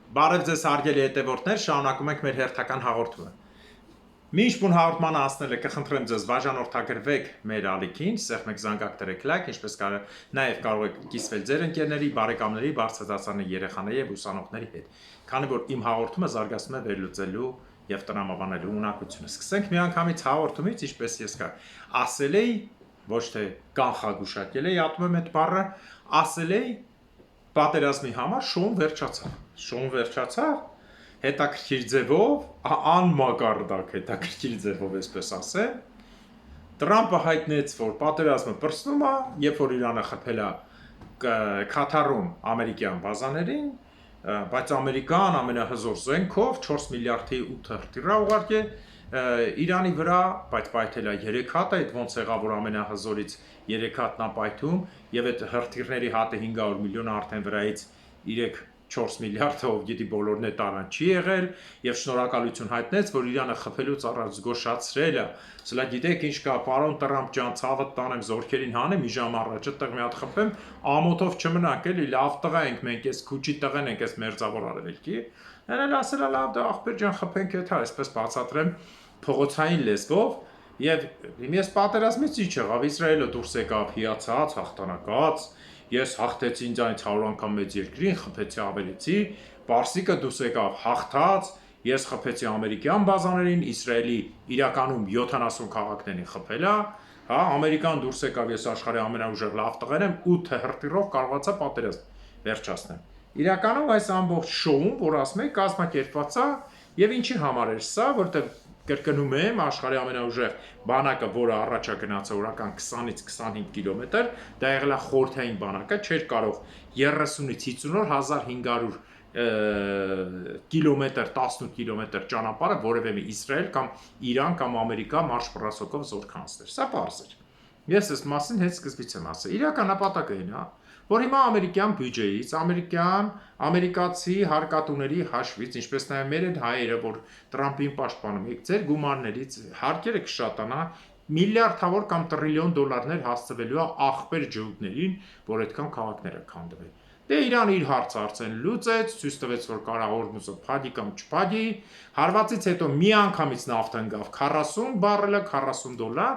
Բարև ձեզ հարգելի հետևորդներ, շարունակում ենք մեր հերթական հաղորդումը։ Մինչ բուն հաղորդմանը հասնելը կխնդրեմ ձեզ բաժանորդագրվեք մեր ալիքին, սեղմ եք զանգակ դրեք լայք, ինչպես նաև կարող եք կիսվել ձեր ընկերների, բարեկամների, բարձրադասարանի երեխաների եւ ուսանողների հետ։ Քանի որ իմ հաղորդումը զարգացնում է վերլուծելու եւ տրամաբանելու ունակությունը։ Սկսենք միանգամից հաղորդումից, ինչպես ես ասել էի, ոչ թե կանխագուշակել էի, ատում եմ այդ բառը, ասել էի պատերազմի համար շոուն վերջացավ, հետաքրքիր ձևով, անմակարդակ հետաքրքիր ձևով, այսպես ասեմ, Տրամպը հայտնեց, որ պատերազմը պրծնում է, երբ որ Իրանը խփել է Քաթարում ամերիկյան բազաներին, բայց Ամերիկան ամենահզոր զենքով 4 միլիարդի 8 հրթիռ ուղարկել Իրանի վրա, բայց պայթել է 3 հատ, այդ ոնց եղավ, որ ամենահզորից 3 հատն է պայթում, եւ այդ հրթիռների հատը 500 միլիոն արդեն վրայից 3-4 միլիարդ, ով գիտի բոլորն է տարան չի եղել, եւ շնորհակալություն հայտնեց, որ Իրանը խփելուց առաջ զգուշացրել է, սա գիտեք ինչ կա, պարոն Տրամփ ջան, ցավը տանեմ, զորքերին հանեմ, մի ժամ առաջ այդտեղ մի հատ խփեմ, ամոթով չմնանք էլի, լավ տղա ենք մենք, այս քուչի տղեն ենք, այս մերձավոր արևելքի, նրան ասել է լավ, դա աղբեր ջան, խփենք այդ, այսպես բացատրեմ փողոցային լեզվով, եւ ես պատերազմից ինչ եղավ, Իսրայելը դուրս եկավ հիացած, հաղթանակած, ես հաղթեցի ինձ այն 100 անգամ մեծ երկրին, խփեցի ավելիցի, Պարսիկը դուրս եկավ հաղթած, ես խփեցի ամերիկյան բազաներին, Իսրայելի իրականում 70 քաղաքներին խփել է, հա, Ամերիկան դուրս եկավ, ես աշխարհի ամենաուժեղ լավ տղեն եմ, 8 հրթիռով կարողացա պատերազմ վերջացնել։ Իրականում այս ամբողջ շոուն, որ ասում եք, կազմակերպված է եւ ինչի համար էր սա, որտեղ կրկնում եմ, աշխարհի ամենաուժեղ բանակը, որը առաջ է գնացել օրական 20-ից 25 կիլոմետր, դա եղել է խորհրդային բանակը, չէր կարող 30-ից 50 օր 1500 կիլոմետր, 18 կիլոմետր ճանապարհը որևէ մի Իսրայել կամ Իրան կամ Ամերիկա մարշպրասոկով զորք անցներ։ Սա պարզ էր։ Ես այս մասին հետ սկզբից եմ ասել։ Իրական նպատակը այն է, որ հիմա ամերիկյան բյուջեից, ամերիկացի հարկատուների հաշվից, ինչպես նաև մեր այդ հայերը, որ Տրամփին պաշտպանում եք, ձեր գումարներից հարկերը կշատանա միլիարդավոր կամ տրիլիոն դոլարներ հասցվելու է աղբեր ջհուդներին, որ այդքան քաղաքները քանդվեն։ Դե Իրանը իր հարցը լուծեց, ցույց տվեց, որ կարող Հորմուզը փակի կամ չփակի, հարվածից հետո մի անգամից նավթ ընկավ 40 բարելը, $40,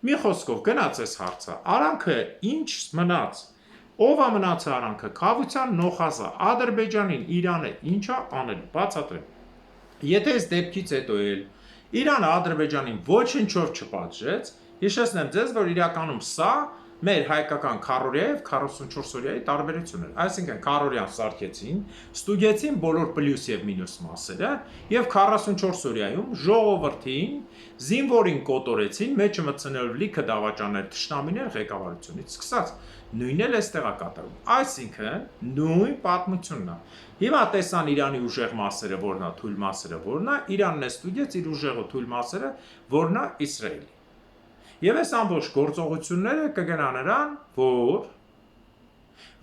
մի խոսքով գնաց այս հարցը, արանքը ինչ մնաց, ով է մնացել արանքը, քավության նոխազը, Ադրբեջանին, Իրանը ինչա անել, բացատրեմ, եթե այս դեպքից հետո էլ Իրանը Ադրբեջանին ոչինչով չպատժեց, հիշեցնեմ ձեզ, որ իրականում սա մեր հայկական քառորյա եւ 44 օրյայի տարբերությունն էր, այսինքն քառորյան սարքեցին, ստուգեցին բոլոր պլյուս եւ մինուս մասերը եւ 44 օրյայում ժողովրդին զինվորին կոտորեցին, մեջը մտցնելով լիքը դավաճաններ, թշնամիներ ղեկավարությունից սկսած, նույնն էլ էստեղ է կատարում, այսինքն նույն պատմությունն է։ Հիմա տեսան Իրանի ուժեղ մասերը, որն է, թույլ մասերը, որն է, Իրանն է ստուգեց իր ուժեղ ու թույլ մասերը, որն է Իսրայելի։ Եվ այս ամբողջ գործողությունները կգնան նրան,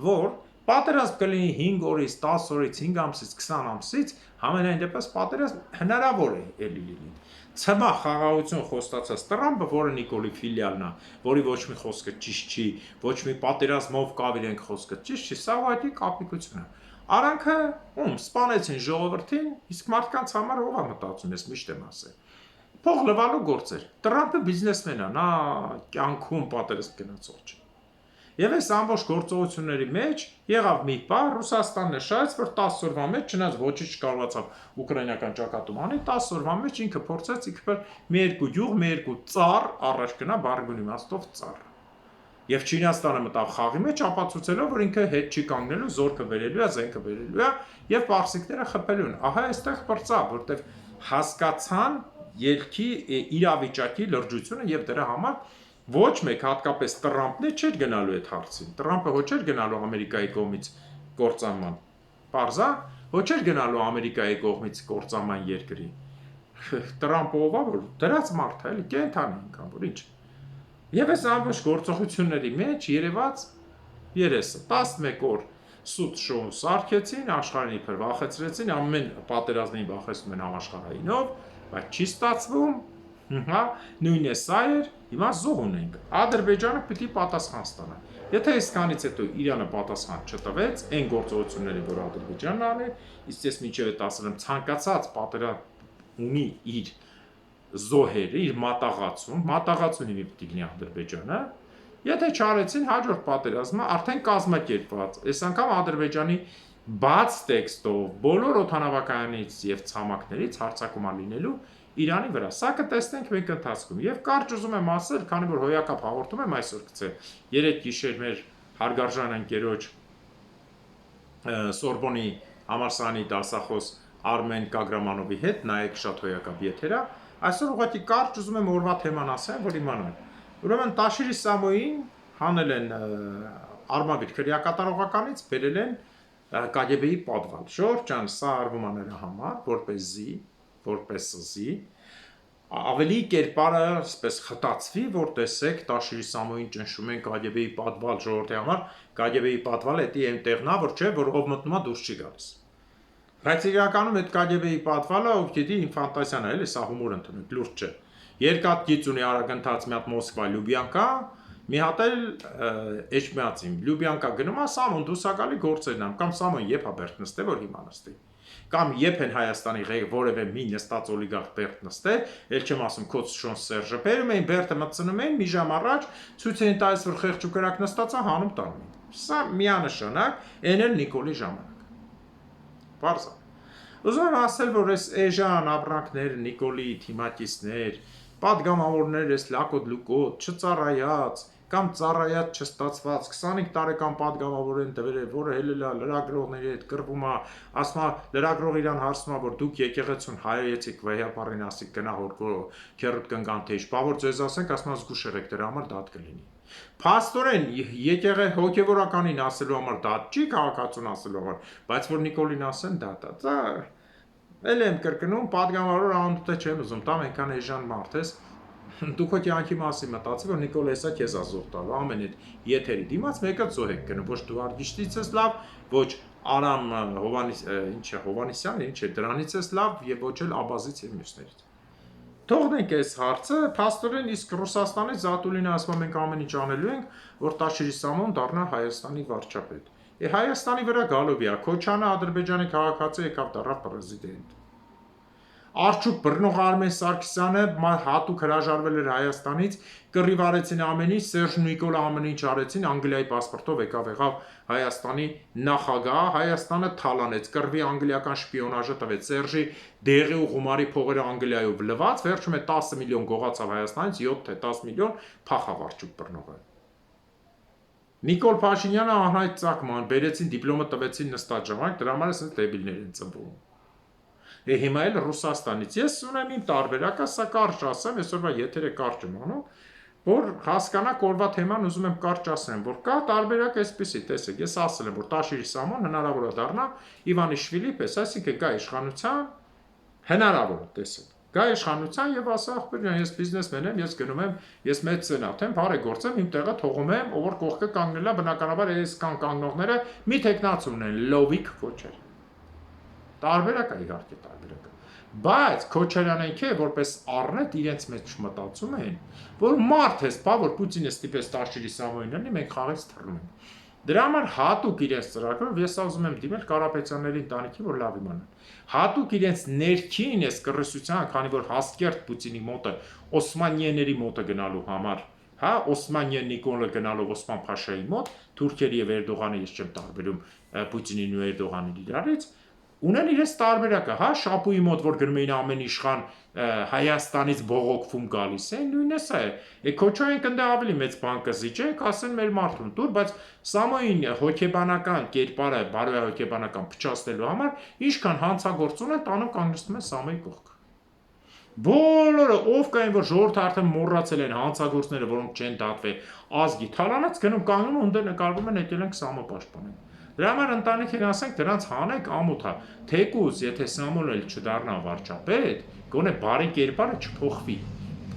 որ պատերազմ կլինի 5 օրից, 10 օրից, 5 ամսից, 20 ամսից, համենայն դեպս պատերազմ հնարավոր է էլի լինի։ Ցմահ խաղաղություն խոստացած Տրամփը, որը Նիկոլի ֆիլիալն է, որի ոչ մի խոսքը ճիշտ չի, ոչ մի պատերազմով կավ իրենք խոսքը ճիշտ չի, սա ուղղակի կապիկություն է։ Արանքը սպանեցին ժողովրդին, իսկ մարդկանց համար ով է մտածում, ես միշտ եմ ասել։ Փող լվալու գործեր։ Տրամփը բիզնեսմեն է, նա կյանքում պատերազմ գնացող չէ։ Եվ այս ամբողջ գործողությունների մեջ եղավ մի բան, Ռուսաստանն նշեց, որ 10 օրվա մեջ չնայած ոչինչ չկարողացավ ուկրաինական ճակատում անի, 10 օրվա մեջ ինքը փորձեց իքբեր մի երկու յուղ, մի երկու ծառ առաջ գնա բարգուն իմաստով ծառ։ Եվ Չինաստանը մտավ խաղի մեջ, ապացուցելով, որ ինքը հետ չի կանգնելու, զորքը վերելու է, զենքը վերելու է, եւ պարսիկները խփելու են։ Ահա այստեղ բրծա, որտեղ հասկացան ելքի իրավիճակի լրջությունը եւ դրա համար ոչ մեկ հատկապես Տրամփն է չէր գնալու այդ հարցին։ Տրամփը ոչ էր գնալու Ամերիկայի կողմից կործանման։ Պարզա, ոչ էր գնալու Ամերիկայի կողմից կործանման երկրի։ Տրամփը ով է, որ դրած մարդ է, էլի կենթանի ինքան, որ ինչ։ Եվ այս ամբողջ գործողությունների մեջ երևաց երեսը 11 օր սուտ շոուն սարքեցին, աշխարհին իբր վախեցրեցին, ամեն պատերազմին վախեցնում են համաշխարհայինով, բայց չի ստացվում, հա, նույնն է սա էր, հիմա զոհ ունենք։ Ադրբեջանը պիտի պատասխան ստանա։ Եթե այսքանից հետո Իրանը պատասխան չտվեց, այն գործողությունների, որ Ադրբեջանն արել, իսկ ես մինչև այդ ասել եմ, ցանկացած պատերազմ ունի իր զոհերը, իր մատաղացուն հիմի պետք է Ադրբեջանը, եթե չարեցին հաջորդ պատերազմը արդեն կազմակերպված, այս անգամ Ադրբեջանի բաց տեքստով բոլոր օդանավակայանից եւ ցամաքներից հարձակում լինելու Իրանի վրա, սա կտեսնենք մենք ընթացքում եւ կարճ ուզում եմ ասել, քանի որ հոյակապ հաղորդում եմ այսօր գցել, երեք գիշեր մեր հարգարժան ընկերոջ Սորբոնի համալսարանի դասախոս Արմեն Կագրամանովի հետ, նայեք շատ հոյակապ եթերա, այսօր ուղղակի կարճ ուզում եմ օրվա թեման ասեմ, որ իմանալ։ Ուրեմն Տաշիրի Սամոյին հանել են Արմավիր քրեակատարողականից, բերել են KGB-ի պատվալ։ Ժողովուրդ ջան, սա արվում է նրա համար, որպես զի, ավելի կերպարը այսպես խտացվի, որ տեսեք Տաշիրի Սամոյին ճնշում են KGB-ի պատվալ ժողովրդի համար, KGB-ի պատվալը դա այնտեղն է, որ չէ, որ ով մտնում է դուրս չի գալիս։ Բայց իրականում այդ KGB-ի պատվալը, ով գիտի, իմ ֆանտազիան է, էլի սա հումոր ընդունեք, լուրջ չէ։ Երկաթգիծ ունի արագընթաց մի հատ Մոսկվա Լյուբյանկա, մի հատ էլ Էջմիածին։ Լյուբյանկա գնում է Սամոն դուսակալի գործերն ամ, կամ Սամոն երբ է բերտ նստե, որ հիմա նստի։ Կամ երբ են Հայաստանի որևէ մի նստած օլիգարխ բերտ նստե, ել չեմ ասում Քոչշոն Սերժը, բերում էին բերտը մտցնում էին մի ժամ առաջ, ցույց էին տալիս, որ խեղճ ու կրակ նստած է, հանում տանում էին։ Սա միանշանակ այն էլ Նիկոլի ժամանակ։ Պարզ է։ Ուզում եմ ասել, որ այս էժան ապրանքներ, Նիկոլի թիմակիցներ, պատգամավորներ, այս լակոտ լուկոտ, չծառայած կամ ծառայած չստացված 25 տարեկան պատգամավոր են տվել, որը հելել է լրագրողների հետ կռվում է, ասում է լրագրող իրան հարցնում է, որ դուք եկեղեցուն հայեցիք վեհապարին ասիկ գնա հորկո քերուտ կնկան թե ինչ, բա որ ձեզ ասենք, ասում է զգուշ եղեք դրա համար դատ կլինի։ Փաստորեն եկեղե հոգևորականին ասելու համար դատ չի, քաղաքացուն ասելու համար, բայց որ Նիկոլին ասեն դատա։ Դա էլ եմ կրկնում, պատգամավոր անունը չեմ ուզում տամ, այնքան էժան մարդ ես։ Դուք քո կյանքի մասին մտածի, որ Նիկոլ հեսա քեզ ազող տալու, ամեն այդ եթերի դիմաց մեկը ծոհ եք գնում, ոչ դու Արգիշտից ես լավ, ոչ Արամ Հովանիսյան, ինչ է, դրանից ես լավ եւ ոչ էլ Աբազից եւ մյուսներից։ Թողնենք այս հարցը, փաստորեն իսկ Ռուսաստանի Զատուլինը ասում է մենք ամեն ինչ անելու ենք, որ Տաշիրի Սամոն դառնա Հայաստանի վարչապետ։ Հայաստանի վրա գալով է, Քոչյանը Ադրբեջանի քաղաքացի եկավ դառավ պրեզիդենտ։ Արջուկ բռնող Արմեն Սարգսյանը հատուկ հրաժարվել էր Հայաստանից, կռիվ արեցին ամեն ինչ, Սերժ Նիկոլը ամեն ինչ արեցին, Անգլիայի պասպորտով եկավ Հայաստանի նախագահ, Հայաստանը թալանեց, կռվի անգլիական շպիոնաժը տվեց, Սերժի դեղի ու գումարի փողերը Անգլիայով լվաց, վերջում է 10 միլիոն գողացավ Հայաստանից, 7 թե 10 միլիոն փախավ արջուկ բռնողը։ Նիկոլ Փաշինյանը անհայտ ծագման, բերեցին դիպլոմը տվեցին նստած ժամանակ, դրա համար ասենց դեբիլներ են ծնվում։ Հիմա էլ Ռուսաստանից ես ունեմ իմ տարբերակը, սա կարճ ասեմ, այսօրվա եթերը կարճ եմ անում, որ հասկանաք օրվա թեման ուզում եմ կարճ ասեմ, որ կա տարբերակ այսպեսի, տեսեք, ես ասել եմ, որ Տաշիրի Սամոն հնարավոր է դառնա Իվանիշվիլի պես, այսինքն գա իշխանության, հնարավոր է, տեսեք, գա իշխանության եւ ասա ախպեր, ես բիզնեսմեն եմ, ես գնում եմ, ես մեծ սենատ եմ, բարեգործեմ, իմ տեղը թողում եմ, ով որ կողքը կանգնելա, բնականաբար այս կան կանգնողները մի տեխնացու ունեն, լովիկ կոչեր։ Տարբերակ է իհարկե տարբերակը, բայց Քոչարյանենքը որպես առնետ իրենց մեջ մտածում են, որ մարդ ես, բա որ Պուտինը ստիպեց Տաշիրի Սամոյինին, մենք խաղից թռնում ենք։ Դրա համար հատուկ իրենց ծրագրով ես ուզում եմ դիմել Կարապետյանների ընտանիքին, որ լավ իմանան։ Հատուկ իրենց ներքին էս կռսության, քանի որ Հասկերտ Պուտինի մոտը Օսմանիեների մոտը գնալու համար, հա, Օսմանիե Նիկոլը գնալով Օսման Փաշայի մոտ, Թուրքիայի եւ Էրդողանի ես չեմ տարբերում Պուտինին ու Էրդողանին իրարից, ունեն իրենց տարբերակը, հա, Շապուի մոտ որ գնում էին ամեն իշխան Հայաստանից բողոքվում գալիս է, նույնը սա է։ Քոչոյեն կնդե ավելի մեծ բան կզիջենք, ասեն մեր մարդուն դուր, բայց Սամոյին հոգեբանական կերպարը, բարոյահոգեբանական փչացնելու համար ինչքան հանցագործուն են տանում կանգնեցնում են Սամոյի կողքը։ Բոլորը ով կային, որ ժողովուրդը արդեն մոռացել են հանցագործները, որոնք չեն դատվել, ազգի թալանած գնում կանգնում ու ընդ նկարվում են եկել են Սամո պաշտպանել։ Դրա համար ընտանիքին ասենք դրանց հանեք ամոթա, թեկուզ, եթե Սամոն էլ չդառնա վարչապետ, գոնե բարի կերպարը չփոխվի,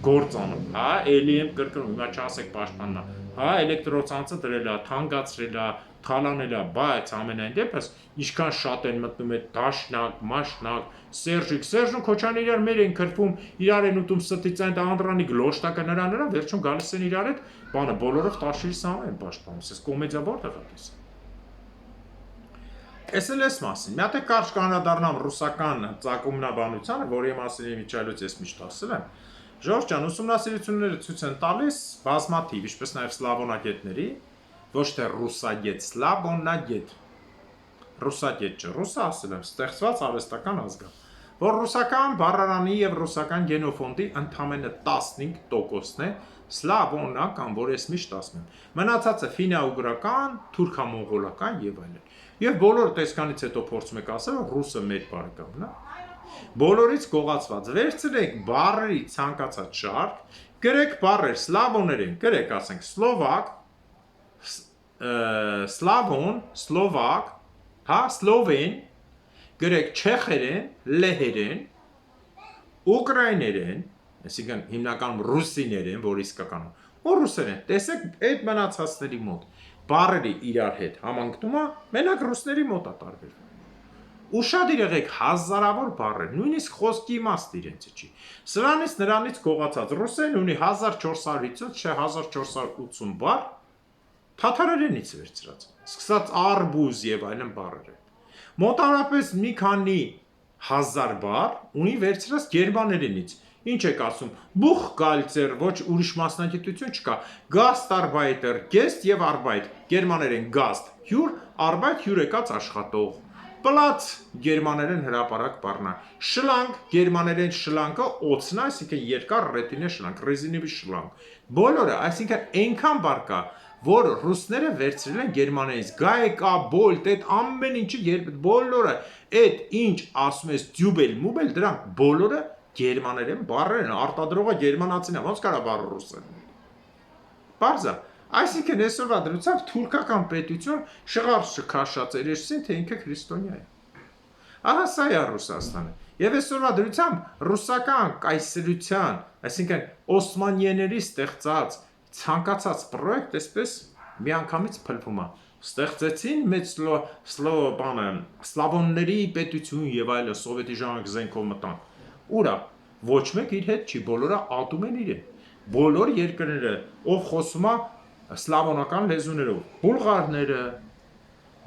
գործ անում, հա, էլի եմ կրկնում, հիմա չասեք պաշտպաննա, հա, էլեկտրոցանցը դրել է, թանկացրել է, թալանել է, բայց ամենայն դեպս ինչքան շատ են մտնում այդ դաշնակ, մաշնակ, Սերժն Քոչարյանը իրար մեր են քրվում, իրար են ուտում ստից այն անդրանի գլոշտակը նրա, վերջում գալիս են իրար այդ բանը բոլորով տաշիրի սամ են պաշտպանում, այս կոմեդիա որտեղ է դες։ Էս էլ էս մասին։ Մի հատ է կարճ կանադառնամ ռուսական ծագումնաբանությանը, որի մասին միջայլոց ես միշտ ասել եմ։ Ժորժ ջան, ուսումնասիրությունները ցույց են տալիս բազմաթիվ, ինչպես նաև սլավոնագետների, ոչ թե ռուսագետ, սլավոնագետ։ Ռուսագետ չէ, ռուսը ասել եմ, ստեղծված արհեստական ազգ է, որ ռուսական բառարանի եւ ռուսական գենոֆոնդի ընդամենը 15%-ն է սլավոնական, որ ես միշտ ասում եմ։ Մնացածը ֆինա-ուգրական, թուրքա-մոնղոլական եւ այլն։ Եվ բոլոր տեսկանից հետո փորձում եք ասել, որ ռուսը մեր բարեկամն է։ Բոլորից գողացված վերցրեք բառերի ցանկացած շարք, գրեք բառեր սլավոներեն, գրեք ասենք սլովակ, սլավոն, սլովակ, հա, սլովեն, գրեք չեխերեն, լեհերեն, ուկրաիներեն, այսինքն հիմնականում ռուսիներեն, որ իսկականում, ու ռուսերեն, տեսեք այդ մնացածների մոտ բառերի իրար հետ համընկնումը մենակ ռուսների մոտ է տարբերվում։ Ուշադիր եղեք հազարավոր բառեր, նույնիսկ խոսքի իմաստ իրենց չի։ Սրանից նրանից գողացած ռուսեն ունի 1450 չէ 1480 բառ թաթարերենից վերցրած, սկսած արբուզ եւ այլն բառեր։ Մոտավորապես մի քանի հազար բառ ունի վերցրած գերմաներենից։ Ինչ եք ասում, բուխ գալցեր, ոչ ուրիշ մասնագիտություն չկա, գաստարբայտեր, գեստ եւ արբայտ, գերմաներեն գաստ, հյուր, արբայտ հյուր եկած աշխատող, պլաց գերմաներեն հրապարակ բառնա, շլանկ գերմաներեն շլանկը օծնա, այսինքն երկար ռետինե շլանկ, ռեզինիվի շլանկ, բոլորը, այսինքն այնքան բառ կա, որ ռուսները վերցրել են գերմաներենից, գայկա, բոլտ, այդ ամեն ինչը բոլորը, այդ ինչ ասում ես դյուբել, մուբել, դրանք բոլորը գերմաներեն բառեր են, արտադրողը գերմանացին է, ոնց կարա բառը ռուսեն։ Պարզ է, այսինքն այսօրվա դրությամբ թուրքական պետություն շղարց չքաշած երեշտին, թե ինքը քրիստոնյա է։ Ահա սա է Ռուսաստանը։ Եվ այսօրվա դրությամբ ռուսական կայսրության, այսինքն օսմանիեների ստեղծած ցանկացած պրոյեկտ այսպես միանգամից փլվում է։ Ստեղծեցին մեծ սլավոնների պետություն եւ այլն սովետի ժամանակ զենքով մտան։ Ուրա, ոչ մեկ իր հետ չի, բոլորը ատում են իրեն։ Բոլոր երկրները, ով խոսում է սլավոնական լեզուներով, բուլղարները,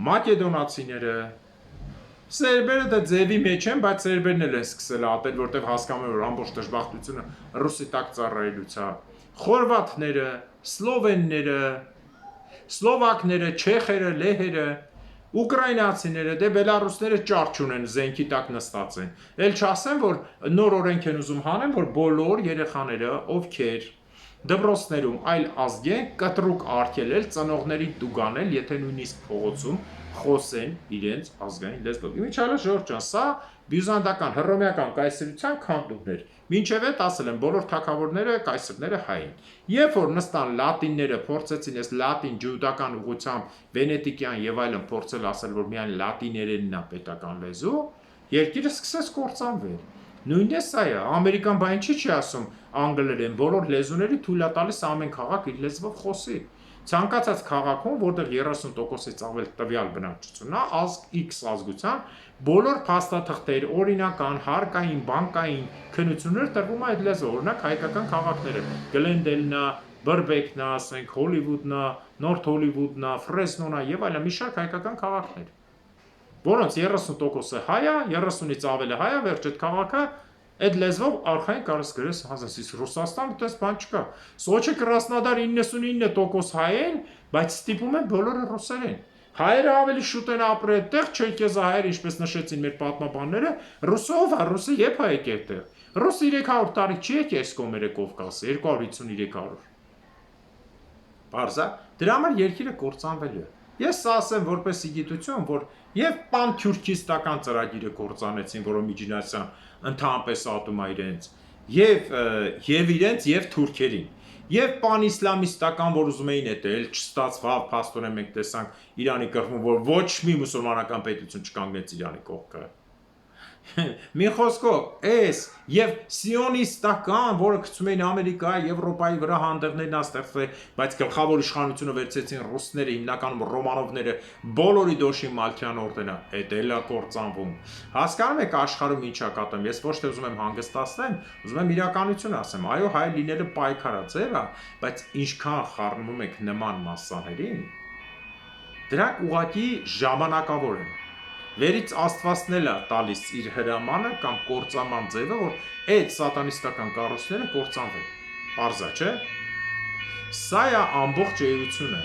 մակեդոնացիները, սերբերը դա ձևի մեջ են, բայց սերբերն էլ են սկսել ատել, որտեղ հասկանում են, որ ամբողջ դժբախտությունը ռուսի տակ ծառայելուց է։ Խորվաթները, սլովենները, սլովակները, չեխերը, լեհերը, ուկրաինացիները, դե բելարուսները ճարճ ունեն, զենքի տակ նստած են։ Էլ չասեմ, որ նոր օրենք են ուզում հանեն, որ բոլոր երեխաները, ովքեր դպրոցներում այլ ազգ են, կտրուկ արգելել, ծնողների տուգանել, եթե նույնիսկ փողոցում խոսեն իրենց ազգային լեզվով։ Իմիջիալը Ժորժ ջան, սա բյուզանդական, հռոմեական կայսրության քանդումներ։ Մինչև այդ ասել են, բոլոր թագավորները, կայսրները հայ են։ Երբ որ նստան լատինները փորձեցին այս լատին ջուդական ուղղությամբ վենետիկյան եւ այլն փորձել ասել, որ միայն լատիներենն է պետական լեզու, երկիրը սկսեց կործանվել։ Նույնն է սա է, ամերիկան բան չի ասում անգլերեն, բոլոր լեզուների թույլ է տալիս ամեն քաղաք իր լեզվով խոսի։ Ցանկացած քաղաքում, որտեղ 30%-ից ավել տվյալ բնակչությունն է, ազգ X ազգության, բոլոր փաստաթղթեր, օրինական, հարկային, բանկային քննություններ տրվում է այդ լեզվով, օրինակ հայկական քաղաքները, Գլենդելն է, Բրբեկն է, ասենք Հոլիվուդն է, Նորթ Հոլիվուդն է, Ֆրեսնոն է եւ այլն, մի շարք հայկական քաղաքներ, որոնց 30%-ը հայ է, 30-ից ավելը հայ է, վերջ այդ քաղաքը այդ լեզվով արխային կարս գրես հանձնես Ռուսաստան այդպես բան չկա։ Սոչի Կրասնոդար 99% հայ են, բայց ստիպում են բոլորը ռուսերեն։ Հայերը ավելի շուտ են ապրել այդտեղ, չերկեզահայերը, ինչպես նշեցին մեր պատմաբանները, ռուսով է, ռուսը երբ է եկել այդտեղ։ Ռուսը 300 տարի չի եկել այս կողմերը Կովկասը, 250-300։ Պարզ է, դրա համար երկիրը կործանվել է։ Ես սա ասեմ որպես գիտություն, որ եւ պանթյուրքիստական ծրագիրը կործանեցին, որը միջինացիան ընդհանրապես ատում է իրենց, եւ իրենց եւ թուրքերին, եւ պանիսլամիստական, որ ուզում էին էտել, չստացվավ, փաստորեն մենք տեսանք Իրանի կողմում, որ ոչ մի մուսուլմանական պետություն չկանգնեց Իրանի կողքը։ Մի խոսքով, էս եւ սիոնիստական, որը գցում էին Ամերիկայի, Եվրոպայի վրա հանդեղներն աստեղծել, բայց գլխավոր իշխանությունը վերցեցին ռուսները, հիմնականում ռոմանովները, բոլորի դոշի Մալթյան օրդենը, այդ էլ է կործանվում։ Հասկանում եք աշխարհում ինչա կատում։ Ես ոչ թե ուզում եմ հանգստացնեմ, ուզում եմ իրականություն ասեմ։ Այո, հայ լինելը պայքարաձև է, բայց ինչքան խառնում եք նման մասսաներին, դրանք ուղղակի ժամանակավոր են։ Վերից Աստվածն է տալիս իր հրամանը կամ կործանման ձևը, որ այդ սատանիստական կառույցները կործանվեն։ Պարզա, չէ՞։ Սա է ամբողջ էությունը։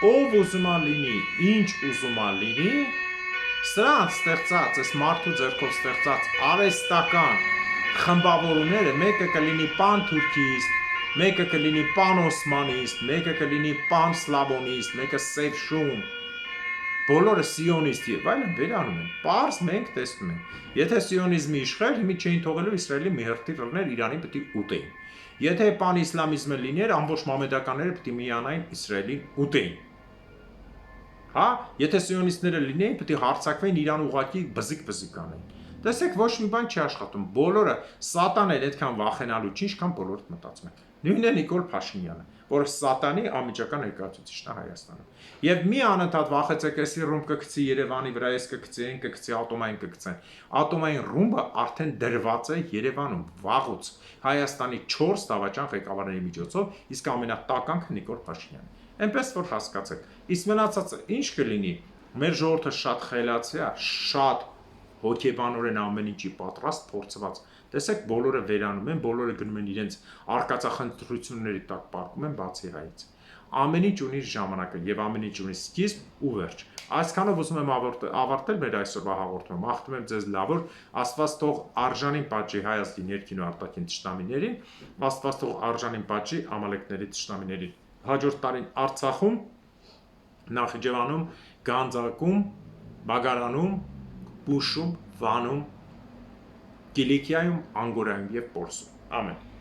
Ով ուզում է լինի, ինչ ուզում է լինի, սրանց ստեղծած, այս մարդու ձեռքով ստեղծած արհեստական խմբավորումները, մեկը կլինի պան-թուրքիստ, մեկը կլինի պան-օսմանիստ, մեկը կլինի պան-սլավոնիստ, մեկը սև շուն, բոլորը սիոնիստ եւ այլն վերանում են։ Պարզ մենք տեսնում ենք։ Եթե սիոնիզմի իշխեր, հիմի չէին թողելու Իսրայելի մի հրթիռ լներ, Իրանի պետք է ուտեին։ Եթե պան-իսլամիզմը լիներ, ամբողջ մամեդականները պետք է միանային Իսրայելին ուտեին։ Հա, եթե սիոնիստները լինեին, պետք է հարձակվեին Իրան ուղակի բզիկ-բզիկ անեին։ Տեսեք, ոչ մի բան չի աշխատում։ Բոլորը սատանեն այդքան վախենալու չի, ինչքան բոլորը մտածում են։ Նույնն է Նիկոլ Փաշինյանը, որը սատանի անմիջական ներկայացուցիչն է Հայաստանում։ Եվ մի անընդհատ վախեցեք, էսի ռումբ կգցի Երևանի վրա, էս կգցի, այն կգցի, ատոմային կգցեն։ Ատոմային ռումբը արդեն դրված է Երևանում, վաղուց, Հայաստանի 4 դավաճան ղեկավարների միջոցով, իսկ ամենատականքը Նիկոլ Փաշինյանն է։ Այնպես որ հասկացեք, իսկ մնացածը ինչ կլինի։ Մեր ժողովուրդը շատ խելացի է, շատ հոգեբանորեն ամեն ինչի պատրաստ, փորձված։ Տեսեք, բոլորը վերանում են, բոլորը գնում են իրենց արկածախնդրությունների տակ պարկում են բացի հայից։ Ամեն ինչ ունի ժամանակը եւ ամեն ինչ ունի սկիզբ ու վերջ։ Այսքանով ուզում եմ ավարտել մեր այսօրվա հաղորդումը։ Մաղթում եմ ձեզ լավ օր, Աստված թող արժանին պատժի Հայաստանի ներքին ու արտաքին թշնամիներին, Աստված թող արժանին պատժի ամալեկների թշնամիներին։ Հաջորդ տարին Արցախում, Նախիջևանում, Գանձակում, Բագարանում, Բուշում, Վանում, Կիլիկիայում, Անգորայում եւ Պորսում։ Ամեն։